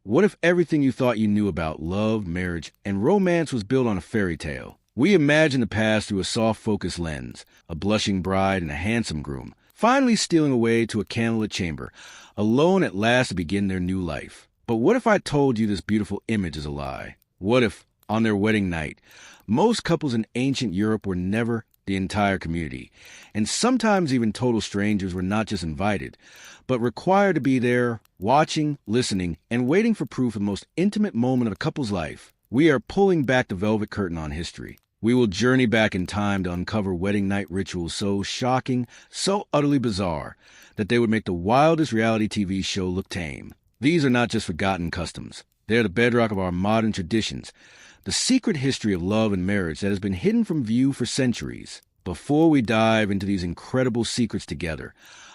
What if everything you thought you knew about love, marriage, and romance was built on a fairy tale? We imagine the past through a soft-focused lens, a blushing bride and a handsome groom, finally stealing away to a candlelit chamber, alone at last to begin their new life. But what if I told you this beautiful image is a lie? What if, on their wedding night, most couples in ancient Europe were never the entire community, and sometimes even total strangers were not just invited, but required to be there, watching, listening, and waiting for proof of the most intimate moment of a couple's life? We are pulling back the velvet curtain on history. We will journey back in time to uncover wedding night rituals so shocking, so utterly bizarre, that they would make the wildest reality TV show look tame. These are not just forgotten customs. They are the bedrock of our modern traditions, the secret history of love and marriage that has been hidden from view for centuries. Before we dive into these incredible secrets together,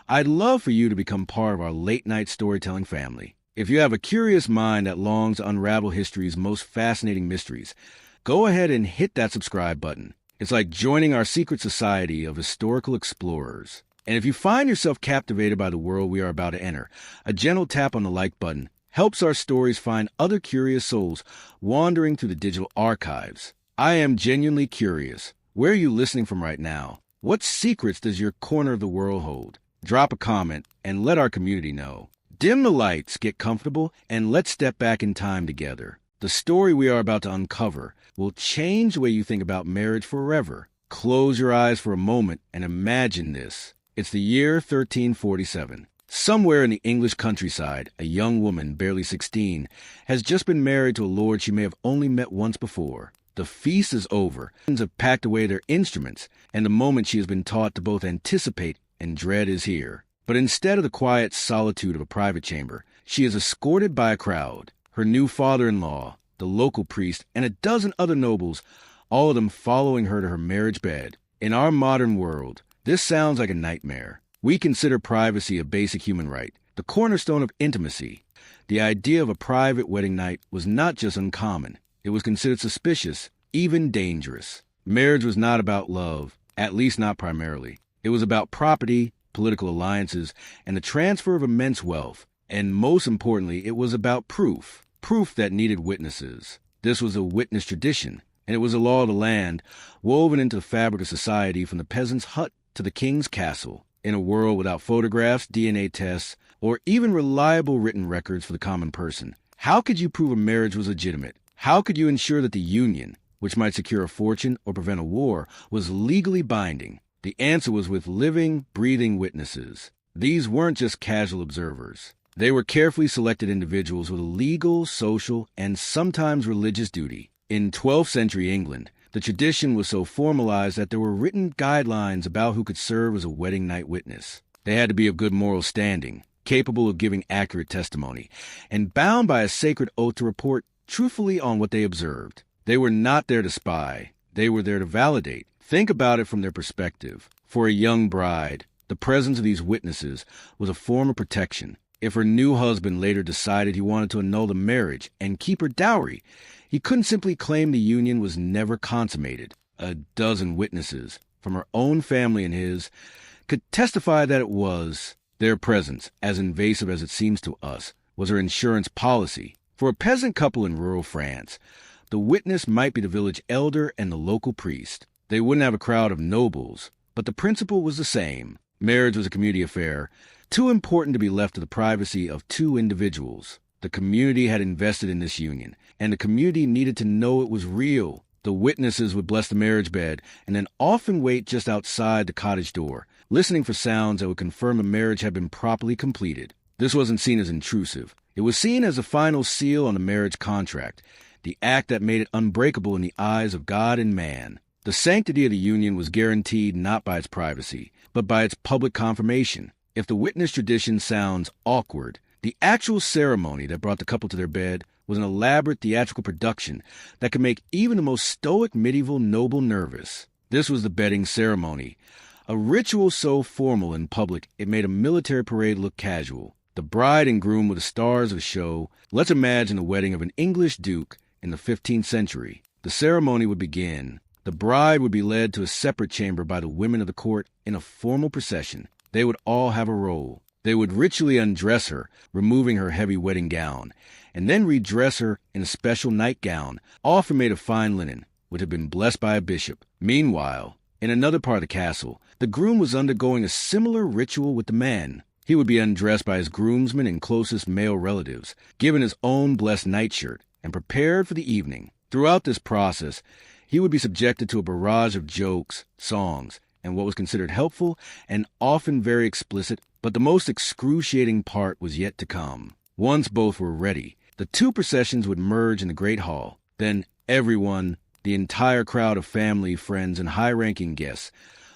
I'd love for you to become part of our late-night storytelling family. If you have a curious mind that longs to unravel history's most fascinating mysteries, go ahead and hit that subscribe button. It's like joining our secret society of historical explorers. And if you find yourself captivated by the world we are about to enter, a gentle tap on the like button helps our stories find other curious souls wandering through the digital archives. I am genuinely curious. Where are you listening from right now? What secrets does your corner of the world hold? Drop a comment and let our community know. Dim the lights, get comfortable, and let's step back in time together. The story we are about to uncover will change the way you think about marriage forever. Close your eyes for a moment and imagine this. It's the year 1347. Somewhere in the English countryside, a young woman, barely 16, has just been married to a lord she may have only met once before. The feast is over. Friends have packed away their instruments, and the moment she has been taught to both anticipate and dread is here. But instead of the quiet solitude of a private chamber, she is escorted by a crowd. Her new father-in-law, the local priest, and a dozen other nobles, all of them following her to her marriage bed. In our modern world, this sounds like a nightmare. We consider privacy a basic human right, the cornerstone of intimacy. The idea of a private wedding night was not just uncommon. It was considered suspicious, even dangerous. Marriage was not about love, at least not primarily. It was about property, political alliances, and the transfer of immense wealth. And most importantly, it was about proof that needed witnesses. This was a witness tradition, and it was a law of the land, woven into the fabric of society from the peasant's hut to the king's castle. In a world without photographs, DNA tests, or even reliable written records for the common person, how could you prove a marriage was legitimate? How could you ensure that the union, which might secure a fortune or prevent a war, was legally binding? The answer was with living, breathing witnesses. These weren't just casual observers. They were carefully selected individuals with a legal, social, and sometimes religious duty. In 12th century England, the tradition was so formalized that there were written guidelines about who could serve as a wedding night witness. They had to be of good moral standing, capable of giving accurate testimony, and bound by a sacred oath to report truthfully on what they observed. They were not there to spy. They were there to validate. Think about it from their perspective. For a young bride, the presence of these witnesses was a form of protection. If her new husband later decided he wanted to annul the marriage and keep her dowry, he couldn't simply claim the union was never consummated. A dozen witnesses, from her own family and his, could testify that it was. Their presence, as invasive as it seems to us, was her insurance policy. For a peasant couple in rural France, the witness might be the village elder and the local priest. They wouldn't have a crowd of nobles, but the principle was the same. Marriage was a community affair, too important to be left to the privacy of two individuals. The community had invested in this union, and the community needed to know it was real. The witnesses would bless the marriage bed and then often wait just outside the cottage door, listening for sounds that would confirm the marriage had been properly completed. This wasn't seen as intrusive. It was seen as the final seal on the marriage contract, the act that made it unbreakable in the eyes of God and man. The sanctity of the union was guaranteed not by its privacy, but by its public confirmation. If the witness tradition sounds awkward, the actual ceremony that brought the couple to their bed was an elaborate theatrical production that could make even the most stoic medieval noble nervous. This was the bedding ceremony, a ritual so formal in public it made a military parade look casual. The bride and groom were the stars of the show. Let's imagine the wedding of an English duke in the 15th century. The ceremony would begin. The bride would be led to a separate chamber by the women of the court in a formal procession. They would all have a role. They would ritually undress her, removing her heavy wedding gown, and then redress her in a special nightgown, often made of fine linen, which had been blessed by a bishop. Meanwhile, in another part of the castle, the groom was undergoing a similar ritual with the man. He would be undressed by his groomsmen and closest male relatives, given his own blessed nightshirt, and prepared for the evening. Throughout this process, he would be subjected to a barrage of jokes, songs, and what was considered helpful and often very explicit, but the most excruciating part was yet to come. Once both were ready, the two processions would merge in the great hall. Then everyone, the entire crowd of family, friends, and high-ranking guests,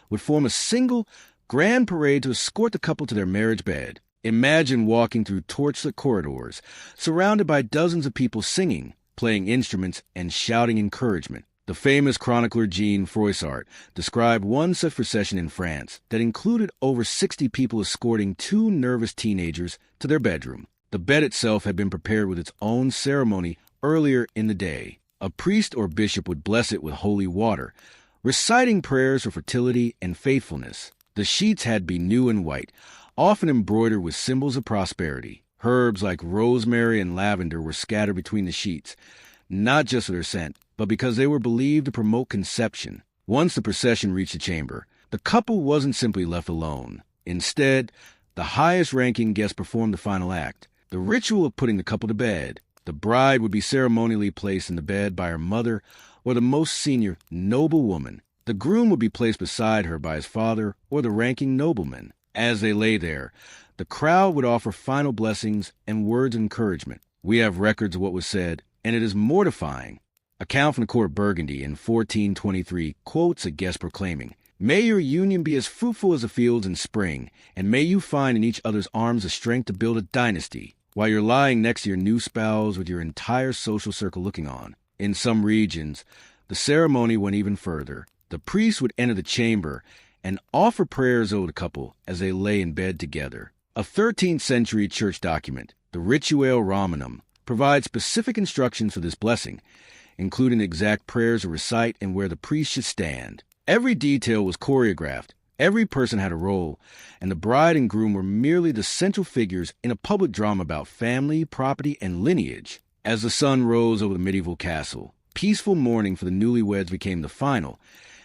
would form a single grand parade to escort the couple to their marriage bed. Imagine walking through torchlit corridors, surrounded by dozens of people singing, playing instruments, and shouting encouragement. The famous chronicler Jean Froissart described one such procession in France that included over 60 people escorting two nervous teenagers to their bedroom. The bed itself had been prepared with its own ceremony earlier in the day. A priest or bishop would bless it with holy water, reciting prayers for fertility and faithfulness. The sheets had to be new and white, often embroidered with symbols of prosperity. Herbs like rosemary and lavender were scattered between the sheets, not just for their scent, but because they were believed to promote conception. Once the procession reached the chamber, the couple wasn't simply left alone. Instead, the highest-ranking guest performed the final act, the ritual of putting the couple to bed. The bride would be ceremonially placed in the bed by her mother or the most senior noblewoman. The groom would be placed beside her by his father or the ranking nobleman. As they lay there, the crowd would offer final blessings and words of encouragement. We have records of what was said, and it is mortifying. A count from the court of Burgundy in 1423 quotes a guest proclaiming, "May your union be as fruitful as the fields in spring, and may you find in each other's arms the strength to build a dynasty, while you're lying next to your new spouse with your entire social circle looking on." In some regions, the ceremony went even further. The priest would enter the chamber and offer prayers over the couple as they lay in bed together. A 13th century church document, the Rituale Romanum, provides specific instructions for this blessing, including the exact prayers to recite and where the priest should stand. Every detail was choreographed, every person had a role, and the bride and groom were merely the central figures in a public drama about family, property, and lineage. As the sun rose over the medieval castle, peaceful mourning for the newlyweds became the final,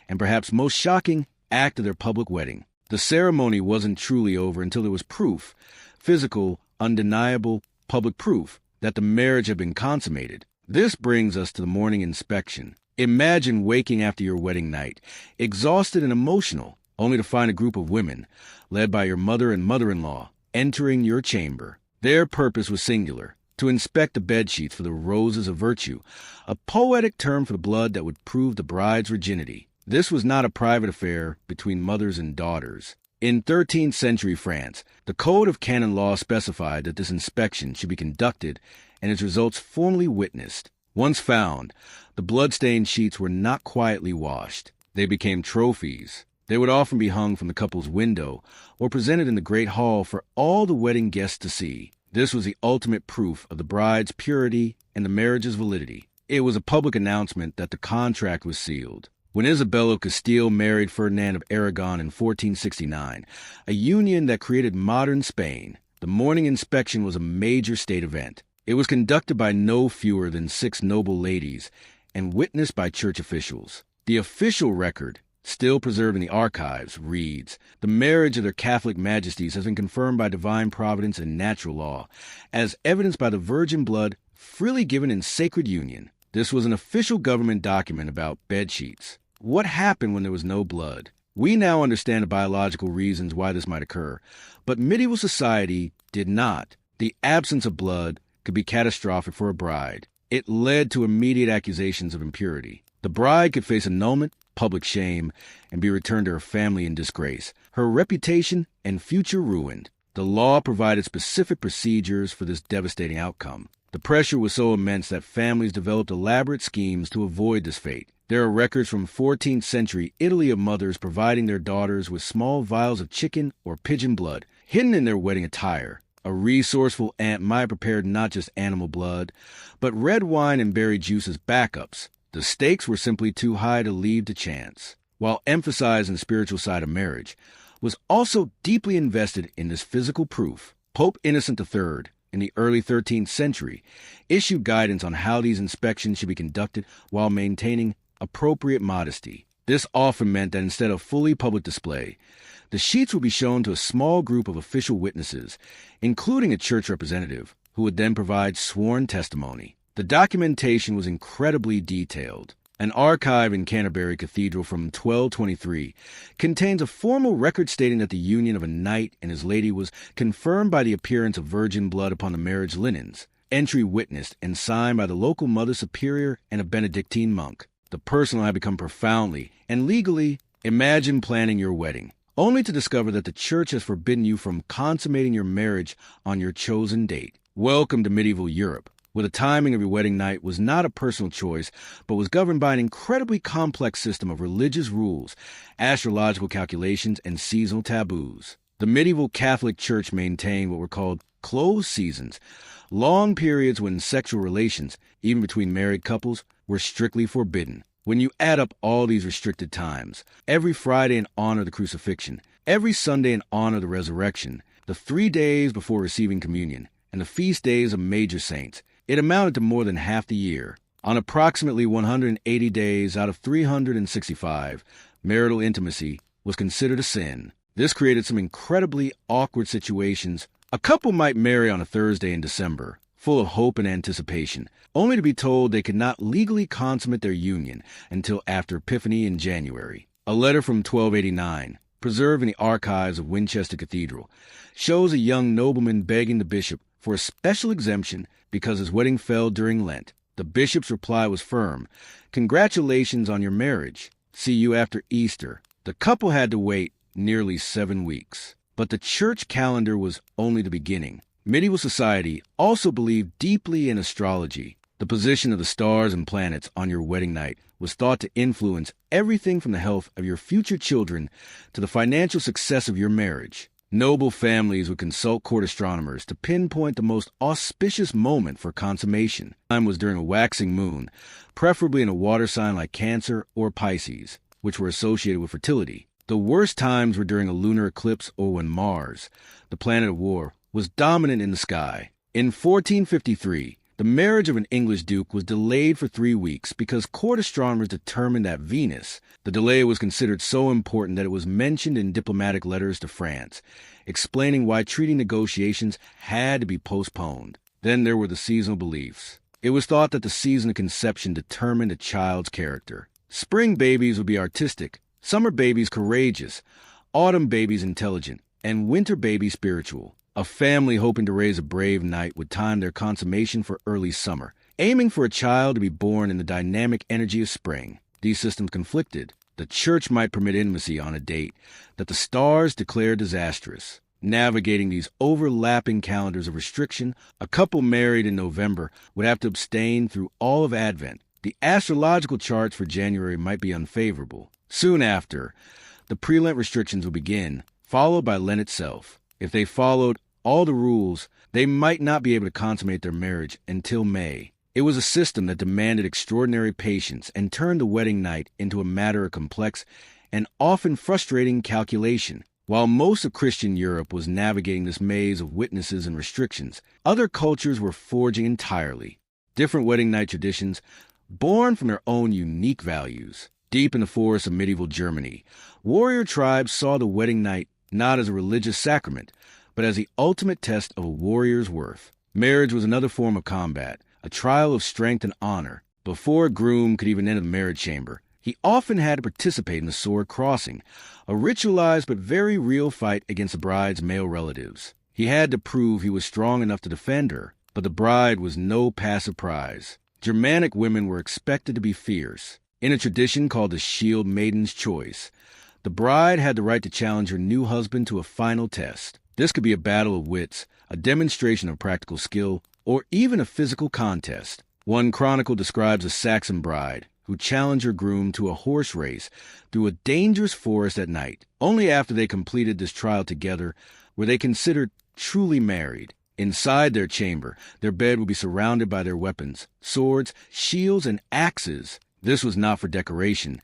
and perhaps most shocking, act of their public wedding. The ceremony wasn't truly over until there was proof, physical, undeniable, public proof, that the marriage had been consummated. This brings us to the morning inspection. Imagine waking after your wedding night, exhausted and emotional, only to find a group of women, led by your mother and mother-in-law, entering your chamber. Their purpose was singular, to inspect the bedsheets for the roses of virtue, a poetic term for the blood that would prove the bride's virginity. This was not a private affair between mothers and daughters. In 13th century France, the Code of Canon Law specified that this inspection should be conducted and its results formally witnessed. Once found, the blood-stained sheets were not quietly washed. They became trophies. They would often be hung from the couple's window or presented in the great hall for all the wedding guests to see. This was the ultimate proof of the bride's purity and the marriage's validity. It was a public announcement that the contract was sealed. When Isabella of Castile married Ferdinand of Aragon in 1469, a union that created modern Spain, the morning inspection was a major state event. It was conducted by no fewer than 6 noble ladies and witnessed by church officials. The official record, still preserved in the archives, reads, "The marriage of their Catholic majesties has been confirmed by divine providence and natural law, as evidenced by the virgin blood freely given in sacred union." This was an official government document about bedsheets. What happened when there was no blood? We now understand the biological reasons why this might occur, but medieval society did not. The absence of blood could be catastrophic for a bride. It led to immediate accusations of impurity. The bride could face annulment, public shame, and be returned to her family in disgrace, her reputation and future ruined. The law provided specific procedures for this devastating outcome. The pressure was so immense that families developed elaborate schemes to avoid this fate. There are records from 14th century Italy of mothers providing their daughters with small vials of chicken or pigeon blood, hidden in their wedding attire. A resourceful aunt might have prepared not just animal blood, but red wine and berry juice as backups. The stakes were simply too high to leave to chance. While emphasizing the spiritual side of marriage, was also deeply invested in this physical proof. Pope Innocent III, in the early 13th century, issued guidance on how these inspections should be conducted while maintaining appropriate modesty. This often meant that instead of fully public display, the sheets would be shown to a small group of official witnesses, including a church representative, who would then provide sworn testimony. The documentation was incredibly detailed. An archive in Canterbury Cathedral from 1223 contains a formal record stating that the union of a knight and his lady was confirmed by the appearance of virgin blood upon the marriage linens, entry witnessed and signed by the local Mother Superior and a Benedictine monk. The personal had become profoundly and legally. Imagine planning your wedding, only to discover that the church has forbidden you from consummating your marriage on your chosen date. Welcome to medieval Europe, where the timing of your wedding night was not a personal choice, but was governed by an incredibly complex system of religious rules, astrological calculations, and seasonal taboos. The medieval Catholic Church maintained what were called closed seasons, long periods when sexual relations, even between married couples, were strictly forbidden. When you add up all these restricted times, every Friday in honor of the crucifixion, every Sunday in honor of the resurrection, the 3 days before receiving communion, and the feast days of major saints, it amounted to more than half the year. On approximately 180 days out of 365, marital intimacy was considered a sin. This created some incredibly awkward situations. A couple might marry on a Thursday in December, full of hope and anticipation, only to be told they could not legally consummate their union until after Epiphany in January. A letter from 1289, preserved in the archives of Winchester Cathedral, shows a young nobleman begging the bishop for a special exemption because his wedding fell during Lent. The bishop's reply was firm: "Congratulations on your marriage. See you after Easter." The couple had to wait nearly 7 weeks. But the church calendar was only the beginning. Medieval society also believed deeply in astrology. The position of the stars and planets on your wedding night was thought to influence everything from the health of your future children to the financial success of your marriage. Noble families would consult court astronomers to pinpoint the most auspicious moment for consummation. Time was during a waxing moon, preferably in a water sign like Cancer or Pisces, which were associated with fertility. The worst times were during a lunar eclipse or when Mars, the planet of war, was dominant in the sky. In 1453, the marriage of an English duke was delayed for 3 weeks because court astronomers determined that Venus. The delay was considered so important that it was mentioned in diplomatic letters to France, explaining why treaty negotiations had to be postponed. Then there were the seasonal beliefs. It was thought that the season of conception determined a child's character. Spring babies would be artistic, summer babies courageous, autumn babies intelligent, and winter babies spiritual. A family hoping to raise a brave knight would time their consummation for early summer, aiming for a child to be born in the dynamic energy of spring. These systems conflicted. The church might permit intimacy on a date that the stars declared disastrous. Navigating these overlapping calendars of restriction, a couple married in November would have to abstain through all of Advent. The astrological charts for January might be unfavorable. Soon after, the pre-Lent restrictions would begin, followed by Lent itself. If they followed all the rules, they might not be able to consummate their marriage until May. It was a system that demanded extraordinary patience and turned the wedding night into a matter of complex and often frustrating calculation. While most of Christian Europe was navigating this maze of witnesses and restrictions, other cultures were forging entirely different wedding night traditions, born from their own unique values. Deep in the forests of medieval Germany, warrior tribes saw the wedding night not as a religious sacrament, but as the ultimate test of a warrior's worth. Marriage was another form of combat, a trial of strength and honor. Before a groom could even enter the marriage chamber, he often had to participate in the sword crossing, a ritualized but very real fight against the bride's male relatives. He had to prove he was strong enough to defend her, but the bride was no passive prize. Germanic women were expected to be fierce. In a tradition called the Shield Maiden's Choice, the bride had the right to challenge her new husband to a final test. This could be a battle of wits, a demonstration of practical skill, or even a physical contest. One chronicle describes a Saxon bride who challenged her groom to a horse race through a dangerous forest at night. Only after they completed this trial together were they considered truly married. Inside their chamber, their bed would be surrounded by their weapons, swords, shields, and axes. This was not for decoration.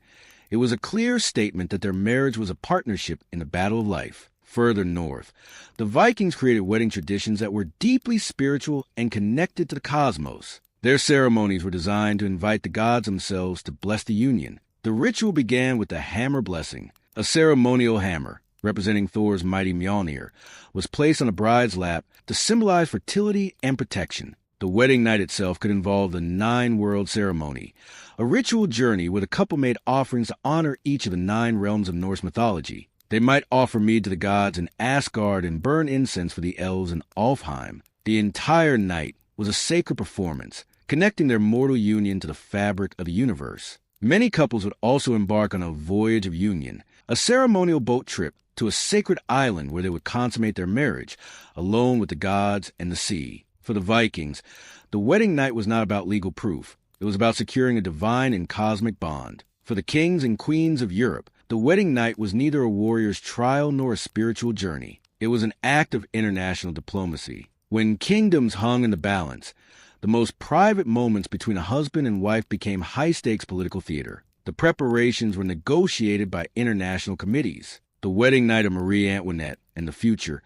It was a clear statement that their marriage was a partnership in the battle of life. Further north, the Vikings created wedding traditions that were deeply spiritual and connected to the cosmos. Their ceremonies were designed to invite the gods themselves to bless the union. The ritual began with the hammer blessing. A ceremonial hammer, representing Thor's mighty Mjolnir, was placed on a bride's lap to symbolize fertility and protection. The wedding night itself could involve the Nine-World Ceremony, a ritual journey where the couple made offerings to honor each of the 9 realms of Norse mythology. They might offer mead to the gods in Asgard and burn incense for the elves in Alfheim. The entire night was a sacred performance, connecting their mortal union to the fabric of the universe. Many couples would also embark on a voyage of union, a ceremonial boat trip to a sacred island where they would consummate their marriage, alone with the gods and the sea. For the Vikings, the wedding night was not about legal proof. It was about securing a divine and cosmic bond. For the kings and queens of Europe, the wedding night was neither a warrior's trial nor a spiritual journey. It was an act of international diplomacy. When kingdoms hung in the balance, the most private moments between a husband and wife became high-stakes political theater. The preparations were negotiated by international committees. The wedding night of Marie Antoinette and the future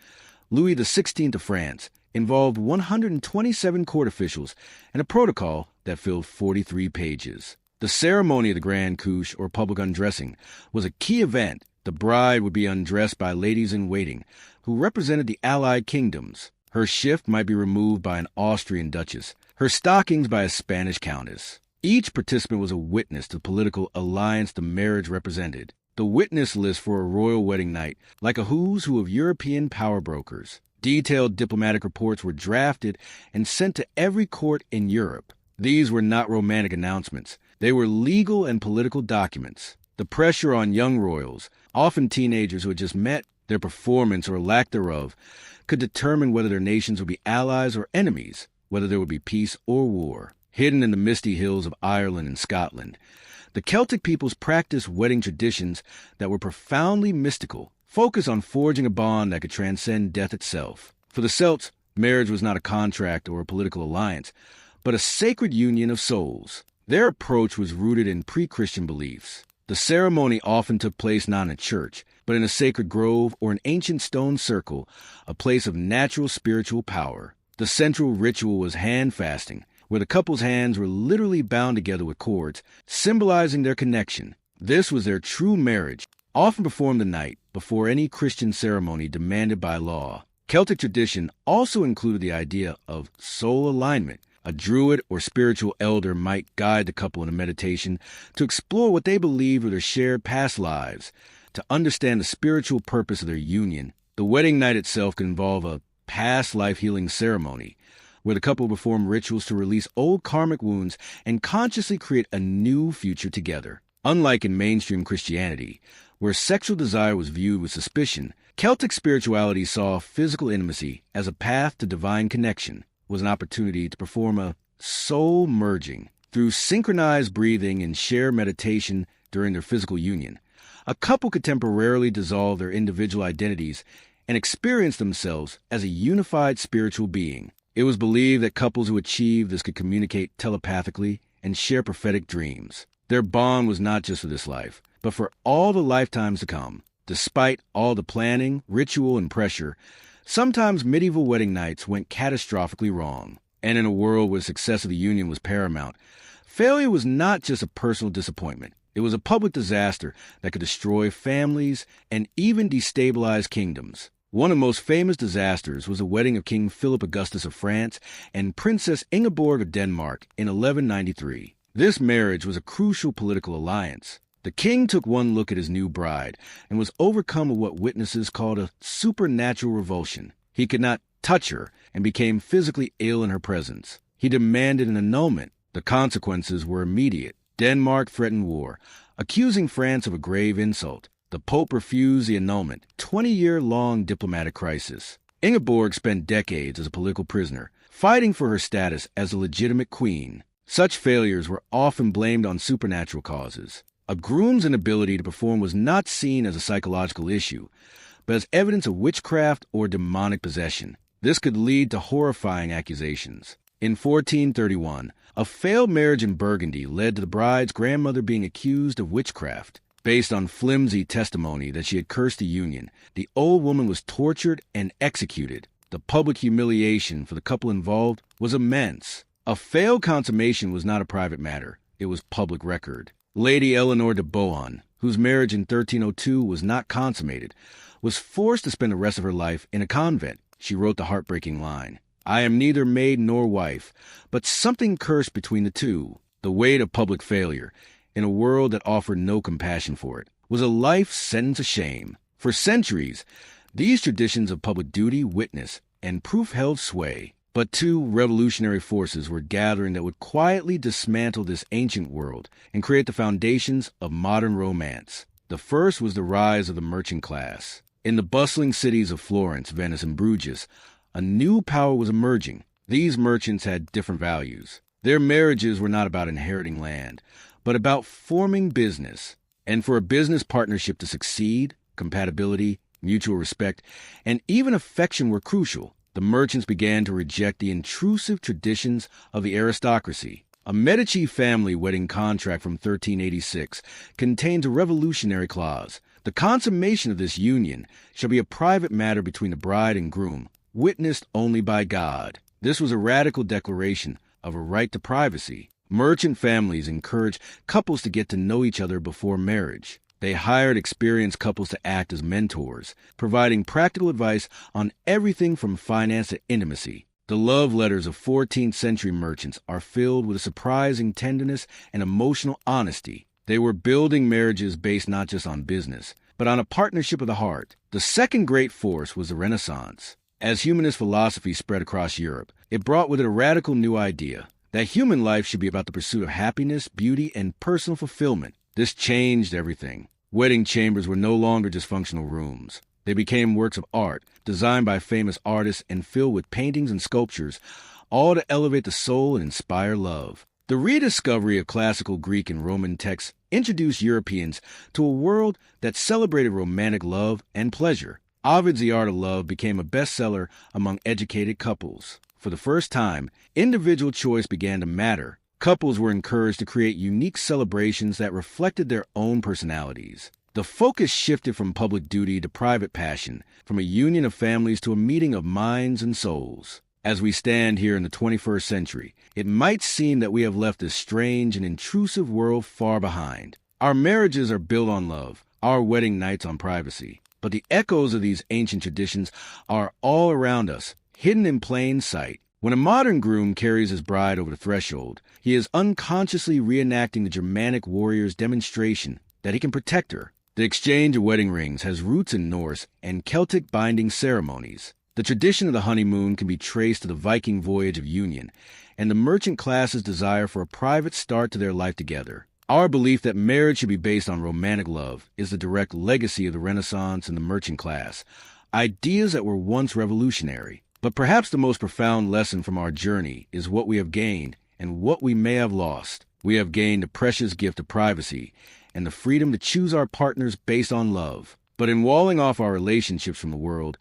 Louis XVI of France involved 127 court officials and a protocol that filled 43 pages. The ceremony of the Grand Couche, or public undressing, was a key event. The bride would be undressed by ladies-in-waiting, who represented the allied kingdoms. Her shift might be removed by an Austrian duchess, her stockings by a Spanish countess. Each participant was a witness to the political alliance the marriage represented. The witness list for a royal wedding night, like a who's who of European power brokers. Detailed diplomatic reports were drafted and sent to every court in Europe. These were not romantic announcements. They were legal and political documents. The pressure on young royals, often teenagers who had just met, their performance or lack thereof, could determine whether their nations would be allies or enemies, whether there would be peace or war. Hidden in the misty hills of Ireland and Scotland, the Celtic peoples practiced wedding traditions that were profoundly mystical, focused on forging a bond that could transcend death itself. For the Celts, marriage was not a contract or a political alliance, but a sacred union of souls. Their approach was rooted in pre-Christian beliefs. The ceremony often took place not in a church, but in a sacred grove or an ancient stone circle, a place of natural spiritual power. The central ritual was hand fasting, where the couple's hands were literally bound together with cords, symbolizing their connection. This was their true marriage, often performed the night before any Christian ceremony demanded by law. Celtic tradition also included the idea of soul alignment. A druid or spiritual elder might guide the couple in a meditation to explore what they believed were their shared past lives, to understand the spiritual purpose of their union. The wedding night itself could involve a past life healing ceremony, where the couple performed rituals to release old karmic wounds and consciously create a new future together. Unlike in mainstream Christianity, where sexual desire was viewed with suspicion, Celtic spirituality saw physical intimacy as a path to divine connection. Was an opportunity to perform a soul merging through synchronized breathing and shared meditation during their physical union. A couple could temporarily dissolve their individual identities and experience themselves as a unified spiritual being. It was believed that couples who achieved this could communicate telepathically and share prophetic dreams. Their bond was not just for this life, but for all the lifetimes to come. Despite all the planning, ritual, and pressure, sometimes medieval wedding nights went catastrophically wrong. And in a world where the success of the union was paramount, failure was not just a personal disappointment. It was a public disaster that could destroy families and even destabilize kingdoms. One of the most famous disasters was the wedding of King Philip Augustus of France and Princess Ingeborg of Denmark in 1193. This marriage was a crucial political alliance. The king took one look at his new bride and was overcome with what witnesses called a supernatural revulsion. He could not touch her and became physically ill in her presence. He demanded an annulment. The consequences were immediate. Denmark threatened war, accusing France of a grave insult. The Pope refused the annulment, 20-year-long diplomatic crisis. Ingeborg spent decades as a political prisoner, fighting for her status as a legitimate queen. Such failures were often blamed on supernatural causes. A groom's inability to perform was not seen as a psychological issue, but as evidence of witchcraft or demonic possession. This could lead to horrifying accusations. In 1431, a failed marriage in Burgundy led to the bride's grandmother being accused of witchcraft. Based on flimsy testimony that she had cursed the union, the old woman was tortured and executed. The public humiliation for the couple involved was immense. A failed consummation was not a private matter. It was public record. Lady Eleanor de Bohun, whose marriage in 1302 was not consummated, was forced to spend the rest of her life in a convent. She wrote the heartbreaking line, "I am neither maid nor wife, but something cursed between the two." The weight of public failure, in a world that offered no compassion for it, was a life sentence of shame. For centuries, these traditions of public duty, witness, and proof held sway. But two revolutionary forces were gathering that would quietly dismantle this ancient world and create the foundations of modern romance. The first was the rise of the merchant class. In the bustling cities of Florence, Venice, and Bruges, a new power was emerging. These merchants had different values. Their marriages were not about inheriting land, but about forming business. And for a business partnership to succeed, compatibility, mutual respect, and even affection were crucial. The merchants began to reject the intrusive traditions of the aristocracy. A Medici family wedding contract from 1386 contains a revolutionary clause. The consummation of this union shall be a private matter between the bride and groom, witnessed only by God. This was a radical declaration of a right to privacy. Merchant families encouraged couples to get to know each other before marriage. They hired experienced couples to act as mentors, providing practical advice on everything from finance to intimacy. The love letters of 14th century merchants are filled with a surprising tenderness and emotional honesty. They were building marriages based not just on business, but on a partnership of the heart. The second great force was the Renaissance. As humanist philosophy spread across Europe, it brought with it a radical new idea that human life should be about the pursuit of happiness, beauty, and personal fulfillment. This changed everything. Wedding chambers were no longer just functional rooms. They became works of art, designed by famous artists and filled with paintings and sculptures, all to elevate the soul and inspire love. The rediscovery of classical Greek and Roman texts introduced Europeans to a world that celebrated romantic love and pleasure. Ovid's The Art of Love became a bestseller among educated couples. For the first time, individual choice began to matter. Couples were encouraged to create unique celebrations that reflected their own personalities. The focus shifted from public duty to private passion, from a union of families to a meeting of minds and souls. As we stand here in the 21st century, it might seem that we have left this strange and intrusive world far behind. Our marriages are built on love, our wedding nights on privacy. But the echoes of these ancient traditions are all around us, hidden in plain sight. When a modern groom carries his bride over the threshold, he is unconsciously reenacting the Germanic warrior's demonstration that he can protect her. The exchange of wedding rings has roots in Norse and Celtic binding ceremonies. The tradition of the honeymoon can be traced to the Viking voyage of union and the merchant class's desire for a private start to their life together. Our belief that marriage should be based on romantic love is the direct legacy of the Renaissance and the merchant class, ideas that were once revolutionary. But perhaps the most profound lesson from our journey is what we have gained and what we may have lost. We have gained the precious gift of privacy and the freedom to choose our partners based on love. But in walling off our relationships from the world,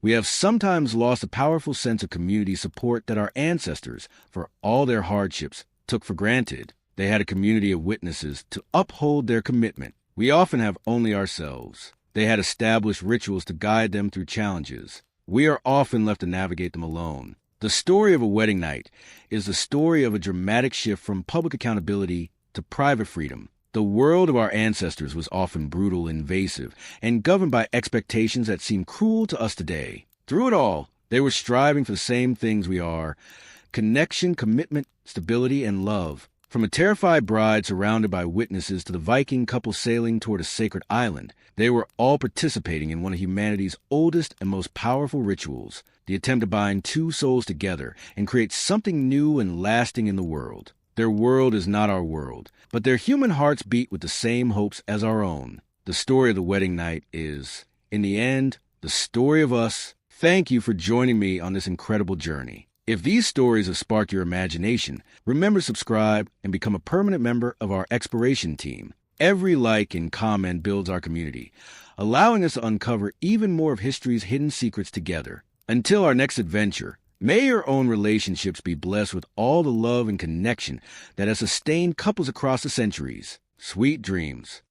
we have sometimes lost a powerful sense of community support that our ancestors, for all their hardships, took for granted. They had a community of witnesses to uphold their commitment. We often have only ourselves. They had established rituals to guide them through challenges. We are often left to navigate them alone. The story of a wedding night is the story of a dramatic shift from public accountability to private freedom. The world of our ancestors was often brutal, invasive, and governed by expectations that seem cruel to us today. Through it all, they were striving for the same things we are: connection, commitment, stability, and love. From a terrified bride surrounded by witnesses to the Viking couple sailing toward a sacred island, they were all participating in one of humanity's oldest and most powerful rituals, the attempt to bind two souls together and create something new and lasting in the world. Their world is not our world, but their human hearts beat with the same hopes as our own. The story of the wedding night is, in the end, the story of us. Thank you for joining me on this incredible journey. If these stories have sparked your imagination, remember to subscribe and become a permanent member of our exploration team. Every like and comment builds our community, allowing us to uncover even more of history's hidden secrets together. Until our next adventure, may your own relationships be blessed with all the love and connection that has sustained couples across the centuries. Sweet dreams.